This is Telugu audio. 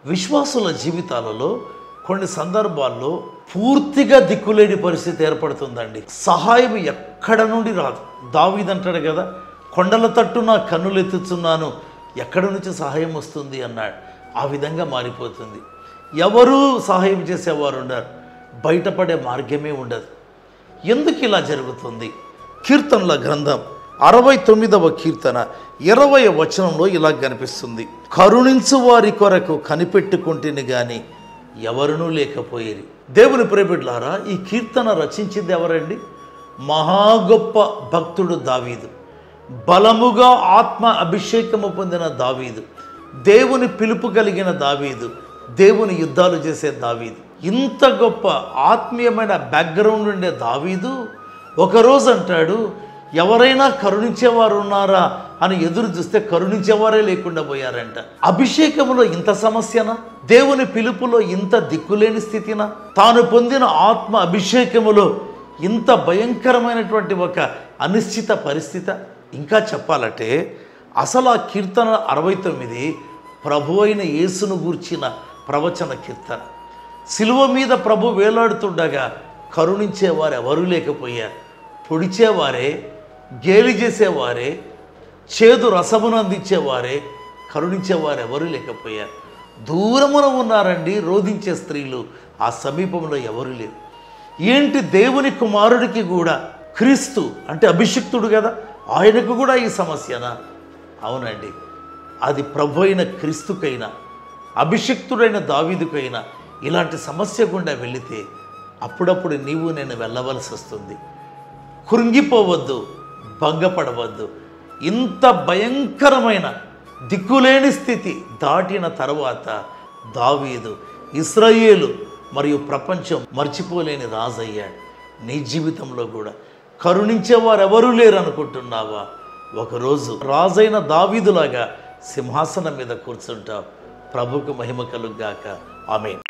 విశ్వాసుల జీవితాలలో కొన్ని సందర్భాల్లో పూర్తిగా దిక్కులేని పరిస్థితి ఏర్పడుతుందండి. సహాయం ఎక్కడ నుండి రాదు. దావీదు అంటాడు కదా, కొండల తట్టు నా కన్నులు ఎత్తుచున్నాను, ఎక్కడి నుంచి సహాయం వస్తుంది అన్నాడు. ఆ విధంగా మారిపోతుంది. ఎవరూ సహాయం చేసేవారు ఉండరు, బయటపడే మార్గమే ఉండదు. ఎందుకు ఇలా జరుగుతుంది? కీర్తనల గ్రంథం 69వ కీర్తన 20వ వచనంలో ఇలా కనిపిస్తుంది, కరుణించు వారి కొరకు కనిపెట్టుకుంటేని గాని ఎవరునూ లేకపోయేది. దేవుని ప్రియబిడ్డలారా, ఈ కీర్తన రచించింది ఎవరండి? మహా గొప్ప భక్తుడు దావీదు. బలముగా ఆత్మ అభిషేకము పొందిన దావీదు, దేవుని పిలుపు కలిగిన దావీదు, దేవుని యుద్ధాలు చేసే దావీదు. ఇంత గొప్ప ఆత్మీయమైన బ్యాక్గ్రౌండ్ ఉండే దావీదు ఒకరోజు అంటాడు, ఎవరైనా కరుణించేవారు ఉన్నారా అని ఎదురు చూస్తే కరుణించేవారే లేకుండా పోయారంట. అభిషేకములో ఇంత సమస్యనా? దేవుని పిలుపులో ఇంత దిక్కులేని స్థితినా? తాను పొందిన ఆత్మ అభిషేకములో ఇంత భయంకరమైనటువంటి ఒక అనిశ్చిత పరిస్థితి. ఇంకా చెప్పాలంటే అసలు ఆ కీర్తన 69 ప్రభు అయిన యేసును గూర్చిన ప్రవచన కీర్తన. సిలువ మీద ప్రభు వేలాడుతుండగా కరుణించేవారు ఎవరూ లేకపోయారు. పొడిచేవారే, గేలి చేసేవారే, చేదు రసమును అందించేవారే, కరుణించేవారు ఎవరూ లేకపోయారు. దూరమున ఉన్నారండి రోధించే స్త్రీలు, ఆ సమీపంలో ఎవరు లేరు. ఏంటి, దేవుని కుమారుడికి కూడా, క్రీస్తు అంటే అభిషిక్తుడు కదా, ఆయనకు కూడా ఈ సమస్యనా? అవునండి, అది ప్రభు అయిన క్రీస్తుకైనా అభిషిక్తుడైన దావీదుకైనా ఇలాంటి సమస్య గుండా వెళితే అప్పుడప్పుడు నీవు నేను వెళ్ళవలసి వస్తుంది. కృంగిపోవద్దు, భంగపడవద్దు. ఇంత భయంకరమైన దిక్కులేని స్థితి దాటిన తర్వాత దావీదు ఇశ్రాయేలు మరియు ప్రపంచం మర్చిపోలేని రాజు అయ్యాడు. నీ జీవితంలో కూడా కరుణించేవారు ఎవరూ లేరు అనుకుంటున్నావా? ఒకరోజు రాజైన దావీదులాగా సింహాసనం మీద కూర్చుంటావు. ప్రభుకు మహిమ కలుగుగాక. ఆమేన్.